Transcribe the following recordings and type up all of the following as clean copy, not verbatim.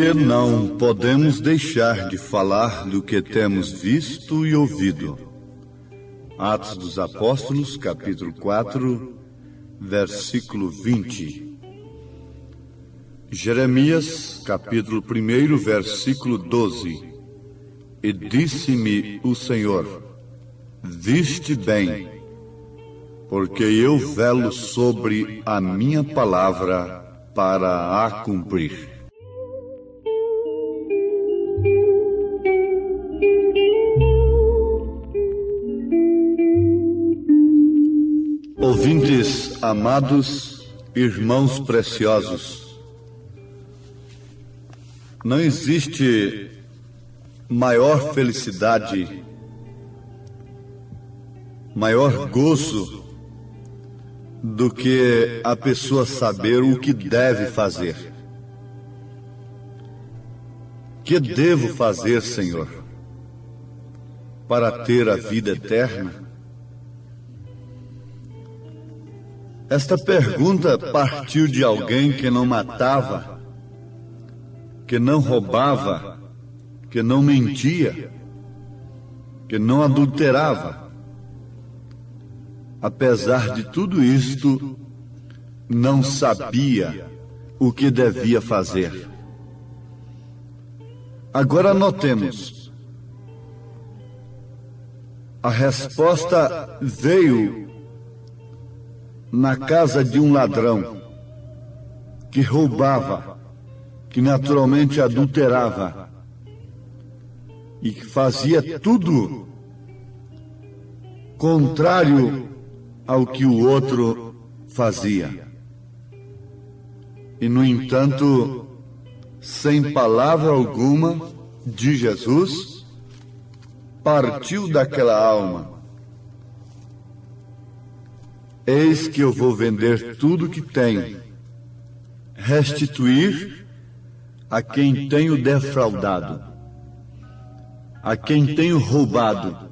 Porque não podemos deixar de falar do que temos visto e ouvido. Atos dos Apóstolos, capítulo 4, versículo 20. Jeremias, capítulo 1, versículo 12. E disse-me o Senhor: viste bem, porque eu velo sobre a minha palavra para a cumprir. Ouvintes amados, irmãos preciosos, não existe maior felicidade, maior gozo do que a pessoa saber o que deve fazer. Que devo fazer, Senhor, para ter a vida eterna? Esta pergunta partiu de alguém que não matava, que não roubava, que não mentia, que não adulterava. Apesar de tudo isto, não sabia o que devia fazer. Agora notemos, a resposta veio na casa de um ladrão que roubava, que naturalmente adulterava e que fazia tudo contrário ao que o outro fazia. E, no entanto, sem palavra alguma de Jesus, partiu daquela alma: eis que eu vou vender tudo que tenho, restituir a quem tenho defraudado, a quem tenho roubado,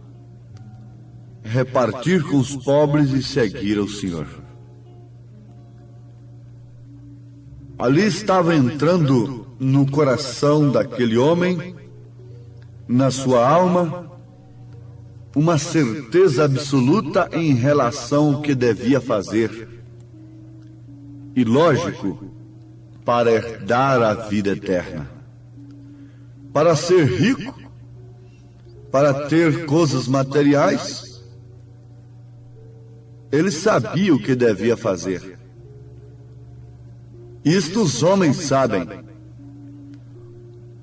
repartir com os pobres e seguir ao Senhor. Ali estava entrando no coração daquele homem, na sua alma, uma certeza absoluta em relação ao que devia fazer. E lógico, para herdar a vida eterna. Para ser rico, para ter coisas materiais, ele sabia o que devia fazer. Isto os homens sabem.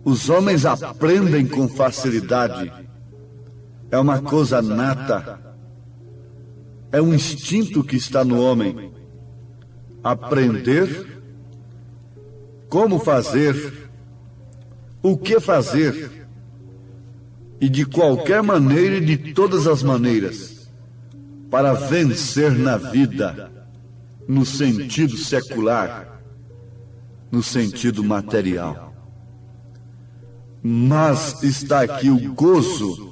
Os homens aprendem com facilidade. É uma coisa nata. É um instinto que está no homem. Aprender como fazer, o que fazer, e de qualquer maneira e de todas as maneiras, para vencer na vida, no sentido secular, no sentido material. Mas está aqui o gozo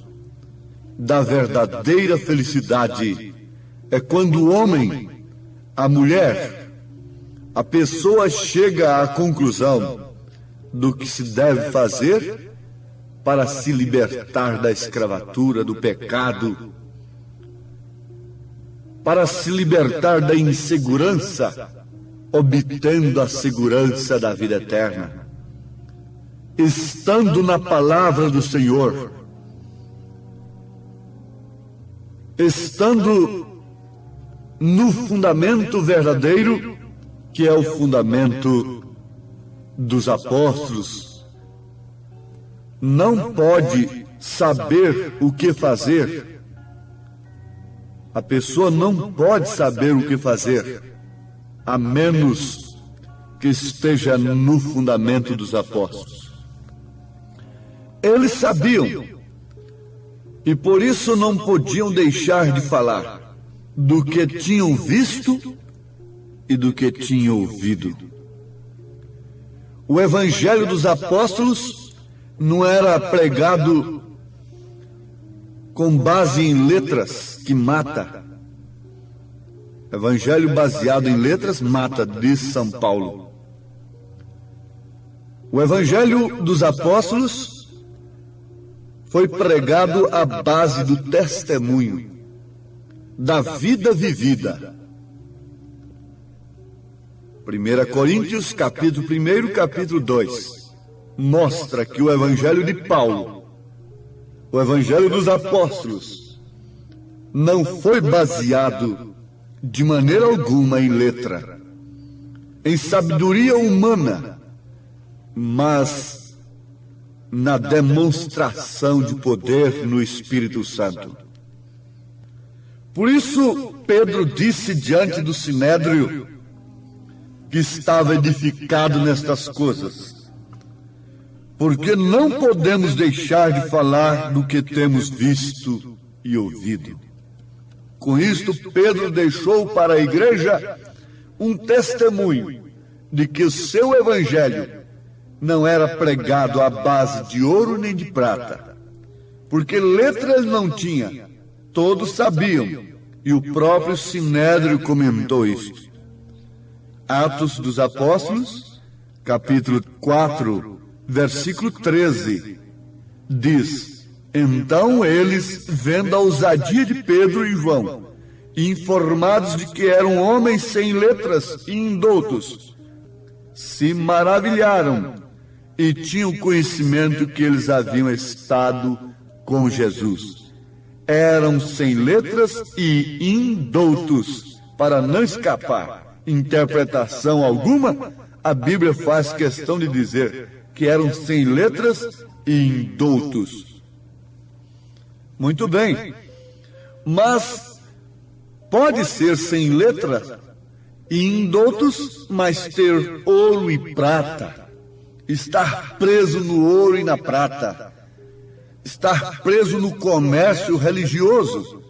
da verdadeira felicidade. É quando o homem, a mulher, a pessoa chega à conclusão do que se deve fazer para se libertar da escravatura, do pecado, para se libertar da insegurança, obtendo a segurança da vida eterna. Estando na palavra do Senhor, estando no fundamento verdadeiro, que é o fundamento dos apóstolos, não pode saber o que fazer. A pessoa não pode saber o que fazer, a menos que esteja no fundamento dos apóstolos. Eles sabiam, e por isso não podiam deixar de falar do que tinham visto e do que tinham ouvido. O evangelho dos apóstolos não era pregado com base em letras que mata. Evangelho baseado em letras mata, diz São Paulo. O Evangelho dos Apóstolos foi pregado à base do testemunho, da vida vivida. 1 Coríntios, capítulo 1, capítulo 2, mostra que o Evangelho de Paulo, o Evangelho dos Apóstolos, não foi baseado de maneira alguma em letra, em sabedoria humana, mas na demonstração de poder no Espírito Santo. Por isso, Pedro disse diante do Sinédrio que estava edificado nestas coisas, porque não podemos deixar de falar do que temos visto e ouvido. Com isto, Pedro deixou para a igreja um testemunho de que o seu evangelho não era pregado à base de ouro nem de prata, porque letra ele não tinha, todos sabiam, e o próprio Sinédrio comentou isto. Atos dos Apóstolos, capítulo 4, versículo 13, diz: Então eles, vendo a ousadia de Pedro e João, e informados de que eram homens sem letras e indoutos, se maravilharam e tinham conhecimento que eles haviam estado com Jesus. Eram sem letras e indoutos, para não escapar interpretação alguma. A Bíblia faz questão de dizer que eram sem letras e indoutos. Muito bem, mas pode ser sem letra e indoutos, mas ter ouro e prata, estar preso no ouro e na prata, estar preso no comércio religioso.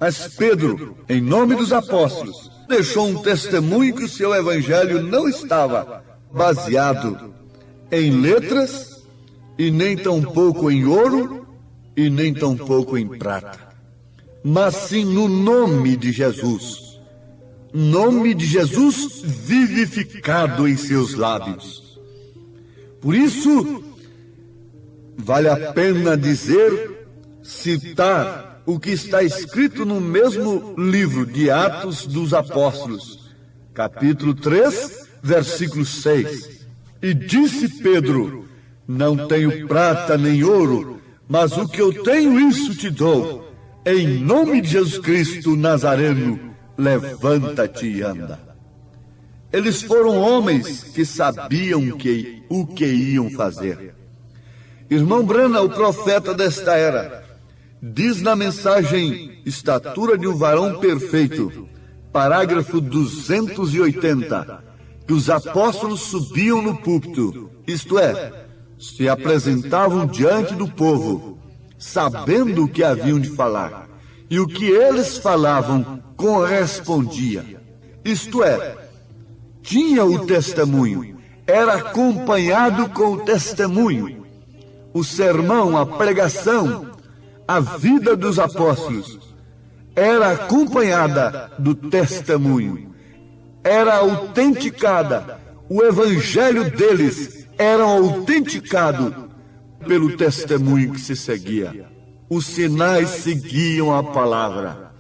Mas Pedro, em nome dos apóstolos, deixou um testemunho que o seu evangelho não estava baseado em letras, e nem tampouco em ouro, e nem tampouco em prata, mas sim no nome de Jesus. Nome de Jesus vivificado em seus lábios. Por isso, vale a pena dizer, citar o que está escrito no mesmo livro de Atos dos Apóstolos, capítulo 3, versículo 6. E disse Pedro: Não tenho prata nem ouro, mas o que eu tenho, isso te dou. Em nome de Jesus Cristo Nazareno, levanta-te e anda. Eles foram homens que sabiam o que iam fazer. Irmão Branham, o profeta desta era, diz na mensagem Estatura de um Varão Perfeito, parágrafo 280, que os apóstolos subiam no púlpito, isto é, se apresentavam diante do povo, sabendo o que haviam de falar, e o que eles falavam correspondia, isto é, tinha o testemunho, era acompanhado com o testemunho. O sermão, a pregação, a vida dos apóstolos era acompanhada do testemunho, era autenticada, o evangelho deles era autenticado pelo testemunho que se seguia. Os sinais seguiam a palavra.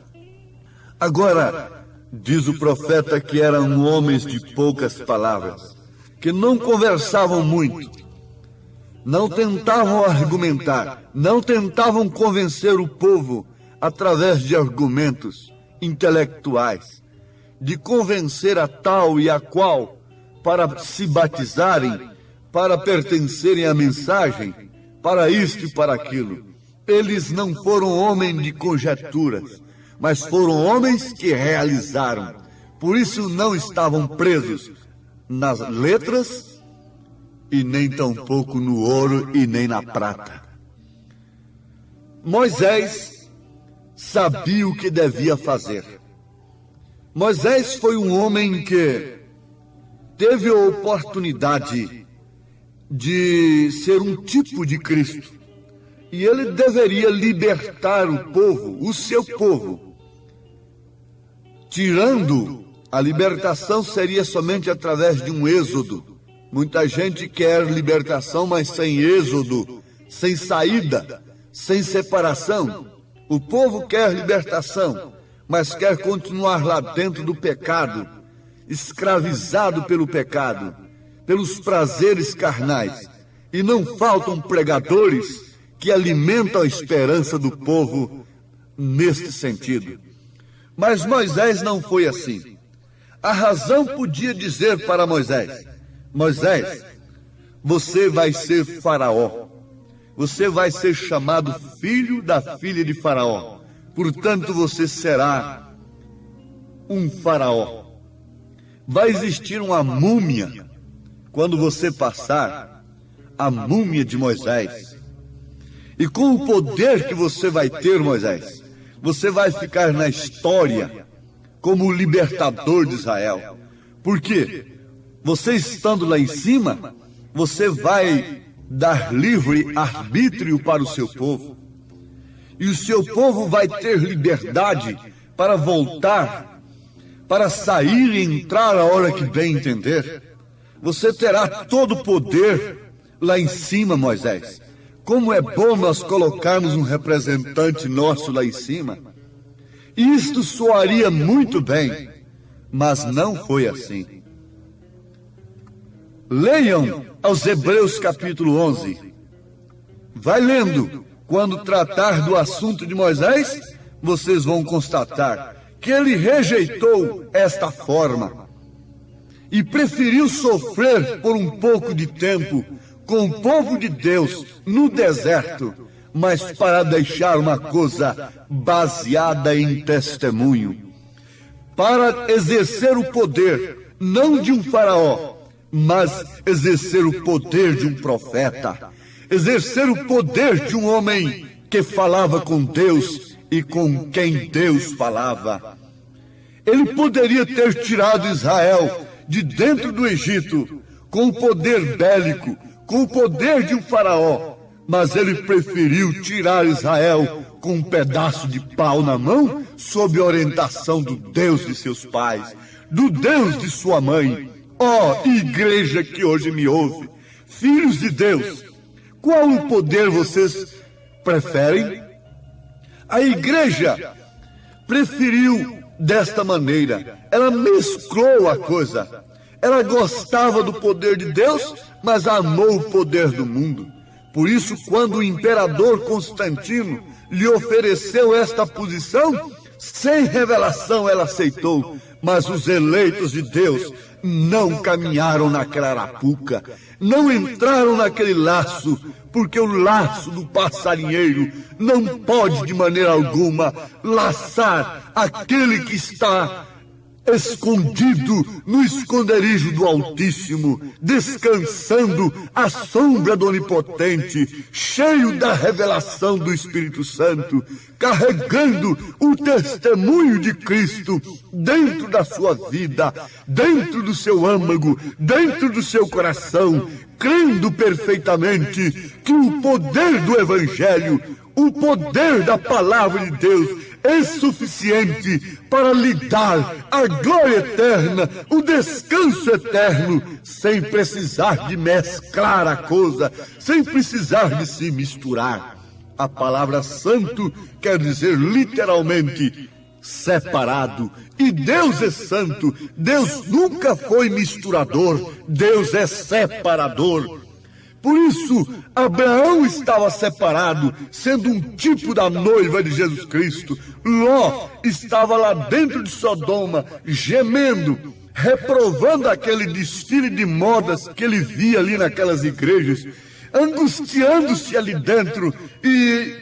Agora, diz o profeta que eram homens de poucas palavras, que não conversavam muito, não tentavam argumentar, não tentavam convencer o povo através de argumentos intelectuais, de convencer a tal e a qual para se batizarem, para pertencerem à mensagem, para isto e para aquilo. Eles não foram homens de conjecturas, mas foram homens que realizaram. Por isso não estavam presos nas letras, e nem tampouco no ouro e nem na prata. Moisés sabia o que devia fazer. Moisés foi um homem que teve a oportunidade de ser um tipo de Cristo. E ele deveria libertar o povo, o seu povo. Tirando, a libertação seria somente através de um êxodo, Muita gente quer libertação, mas sem êxodo, sem saída, sem separação. O povo quer libertação, mas quer continuar lá dentro do pecado, escravizado pelo pecado, pelos prazeres carnais. E não faltam pregadores que alimentam a esperança do povo neste sentido. Mas Moisés não foi assim. A razão podia dizer para Moisés: Moisés, você vai ser faraó. Você vai ser chamado filho da filha de Faraó. Portanto, você será um faraó. Vai existir uma múmia quando você passar, a múmia de Moisés. E com o poder que você vai ter, Moisés, você vai ficar na história como o libertador de Israel. Por quê? Você estando lá em cima, você vai dar livre arbítrio para o seu povo. E o seu povo vai ter liberdade para voltar, para sair e entrar a hora que bem entender. Você terá todo o poder lá em cima, Moisés. Como é bom nós colocarmos um representante nosso lá em cima. Isto soaria muito bem, mas não foi assim. Leiam aos Hebreus capítulo 11. Vai lendo. Quando tratar do assunto de Moisés, vocês vão constatar que ele rejeitou esta forma e preferiu sofrer por um pouco de tempo com o povo de Deus no deserto, mas para deixar uma coisa baseada em testemunho, para exercer o poder, não de um faraó, mas exercer o poder de um profeta, exercer o poder de um homem que falava com Deus e com quem Deus falava. Ele poderia ter tirado Israel de dentro do Egito com o poder bélico, com o poder de um faraó, mas ele preferiu tirar Israel com um pedaço de pau na mão, sob orientação do Deus de seus pais, do Deus de sua mãe. Ó, igreja que hoje me ouve, filhos de Deus, qual o poder vocês preferem? A igreja preferiu desta maneira. Ela mesclou a coisa. Ela gostava do poder de Deus, mas amou o poder do mundo. Por isso, quando o imperador Constantino lhe ofereceu esta posição, sem revelação ela aceitou. Mas os eleitos de Deus não caminharam naquela arapuca, não entraram naquele laço, porque o laço do passarinheiro não pode de maneira alguma laçar aquele que está escondido no esconderijo do Altíssimo, descansando à sombra do Onipotente, cheio da revelação do Espírito Santo, carregando o testemunho de Cristo dentro da sua vida, dentro do seu âmago, dentro do seu coração, crendo perfeitamente que o poder do Evangelho, o poder da palavra de Deus é suficiente para lhe dar a glória eterna, o descanso eterno, sem precisar de mesclar a coisa, sem precisar de se misturar. A palavra santo quer dizer literalmente separado. E Deus é santo. Deus nunca foi misturador. Deus é separador. Por isso, Abraão estava separado, sendo um tipo da noiva de Jesus Cristo. Ló estava lá dentro de Sodoma, gemendo, reprovando aquele desfile de modas que ele via ali naquelas igrejas, angustiando-se ali dentro e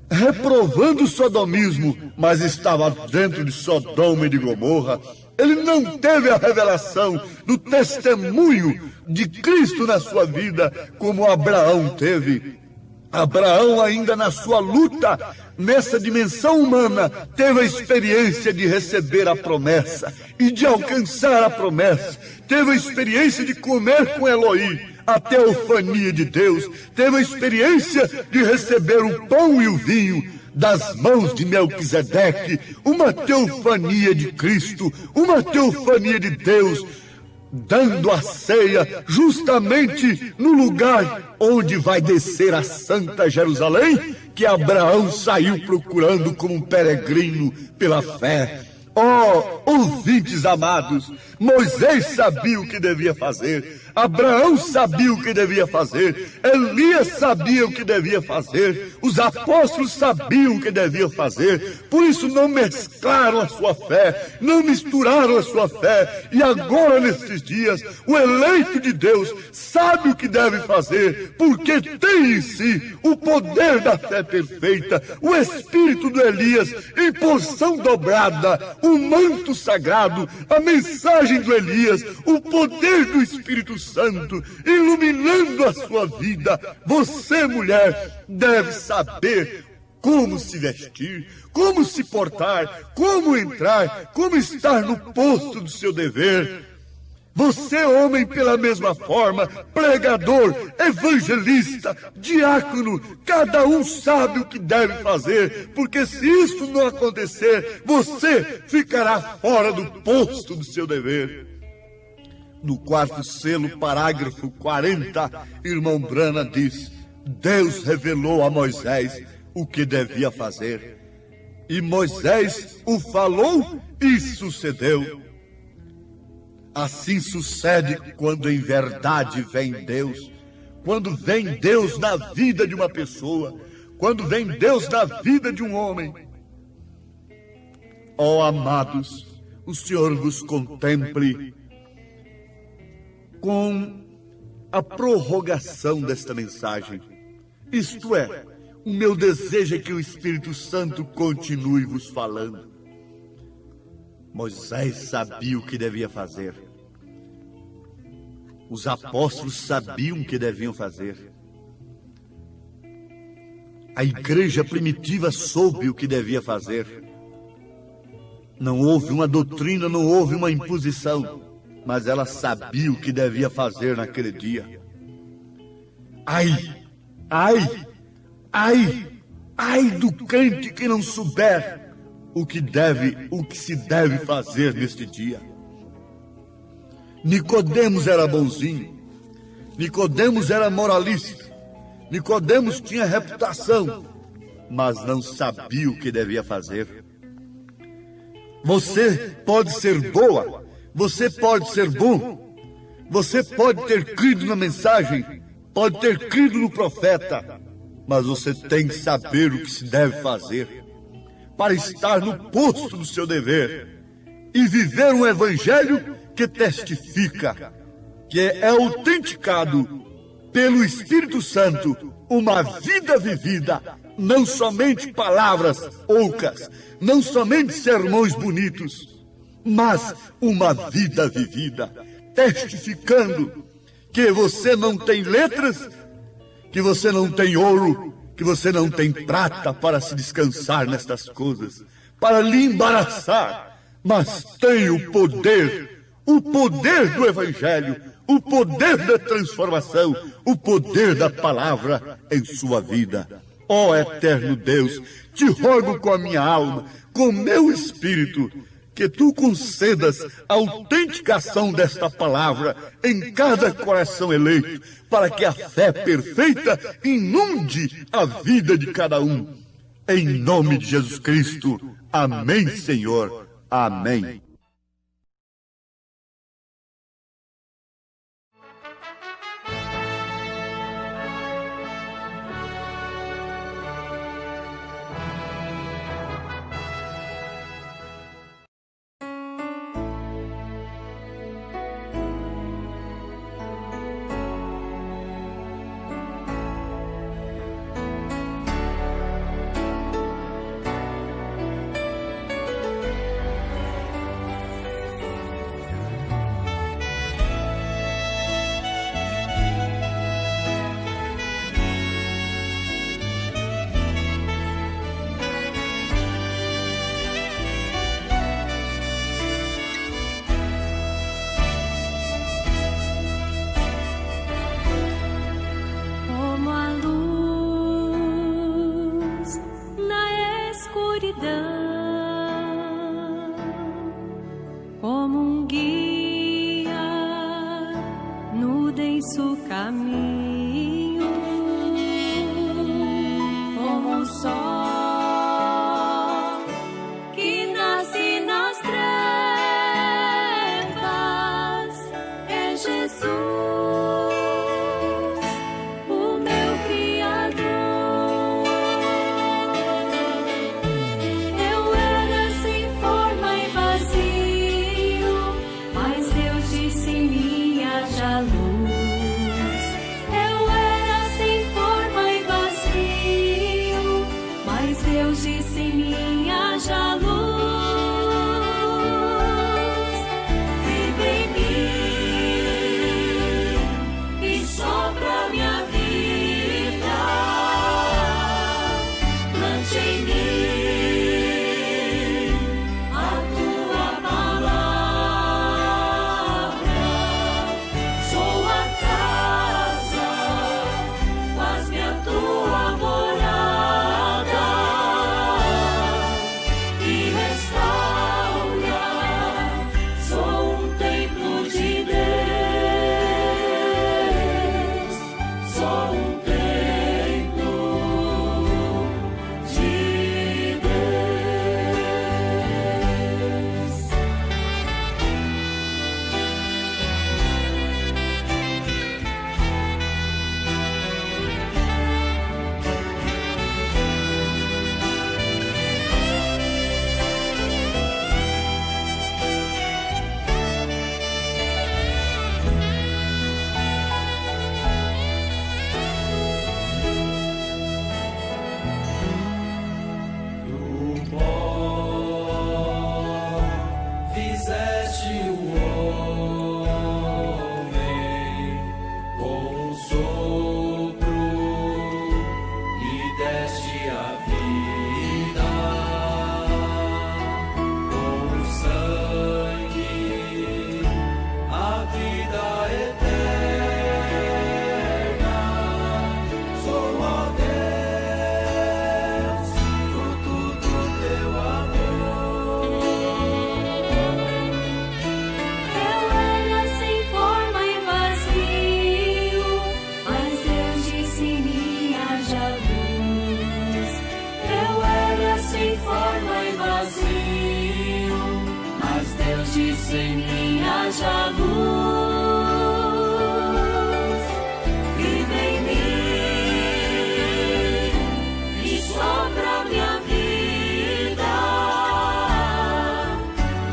reprovando o sodomismo, mas estava dentro de Sodoma e de Gomorra. Ele não teve a revelação do testemunho de Cristo na sua vida, como Abraão teve. Abraão, ainda na sua luta, nessa dimensão humana, teve a experiência de receber a promessa e de alcançar a promessa. Teve a experiência de comer com Eloí a teofania de Deus. Teve a experiência de receber o pão e o vinho das mãos de Melquisedeque, uma teofania de Cristo, uma teofania de Deus, dando a ceia justamente no lugar onde vai descer a Santa Jerusalém, que Abraão saiu procurando como um peregrino pela fé. Oh, ouvintes amados, Moisés sabia o que devia fazer, Abraão sabia o que devia fazer, Elias sabia o que devia fazer, os apóstolos sabiam o que deviam fazer, por isso não mesclaram a sua fé, não misturaram a sua fé, e agora nesses dias, o eleito de Deus sabe o que deve fazer, porque tem em si o poder da fé perfeita, o espírito do Elias em porção dobrada, o manto sagrado, a mensagem do Elias, o poder do Espírito Santo, iluminando a sua vida. Você, mulher, deve saber como se vestir, como se portar, como entrar, como estar no posto do seu dever. Você, homem, pela mesma forma, pregador, evangelista, diácono, cada um sabe o que deve fazer, porque se isso não acontecer, você ficará fora do posto do seu dever. No quarto selo, parágrafo 40, irmão Brana diz: Deus revelou a Moisés o que devia fazer. E Moisés o falou e sucedeu. Assim sucede quando em verdade vem Deus, quando vem Deus na vida de uma pessoa, quando vem Deus na vida de um homem. Ó amados, o Senhor vos contemple com a prorrogação desta mensagem. Isto é, o meu desejo é que o Espírito Santo continue vos falando. Moisés sabia o que devia fazer. Os apóstolos sabiam o que deviam fazer. A igreja primitiva soube o que devia fazer. Não houve uma doutrina, não houve uma imposição, mas ela sabia o que devia fazer naquele dia. Ai, ai, ai, ai do crente que não souber o que se deve fazer neste dia. Nicodemos era bonzinho, Nicodemos era moralista, Nicodemos tinha reputação, mas não sabia o que devia fazer. Você pode ser boa, você pode ser bom, você pode ter crido na mensagem, pode ter crido no profeta, mas você tem que saber o que se deve fazer para estar no posto do seu dever e viver um evangelho que testifica, que é autenticado pelo Espírito Santo, uma vida vivida, não somente palavras ocas, não somente sermões bonitos, mas uma vida vivida, testificando que você não tem letras, que você não tem ouro, que você não tem prata para se descansar nestas coisas, para lhe embaraçar, mas tem o poder do Evangelho, o poder da transformação, o poder da palavra em sua vida. Ó eterno Deus, te rogo com a minha alma, com meu espírito, que tu concedas a autenticação desta palavra em cada coração eleito, para que a fé perfeita inunde a vida de cada um. Em nome de Jesus Cristo. Amém, Senhor. Amém. caminho, como o sol que nasce nas trevas, é Jesus, o meu Criador. Eu era sem forma e vazio, mas Deus disse em mim haja luz. Deus disse em mim haja luz, vive em mim e sopra minha vida, plante em mim a tua palavra, sou a casa, faz-me a tua morada. Disse em mim haja luz, vive em mim e sopra minha vida,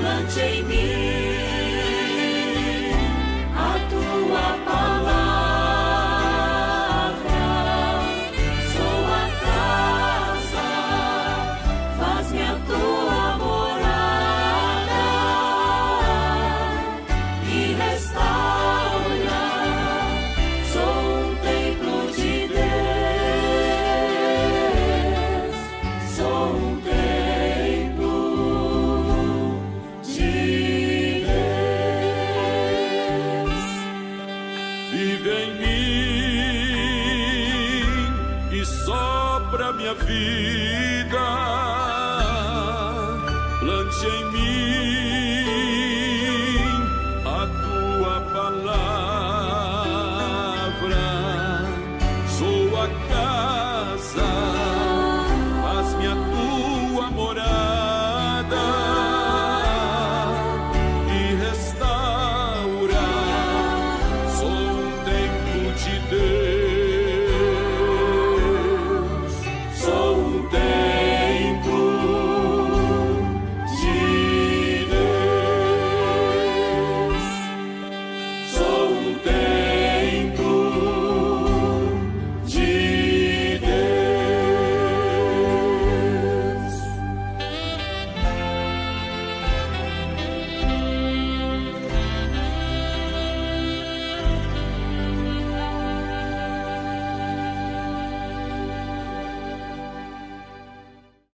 plante em mim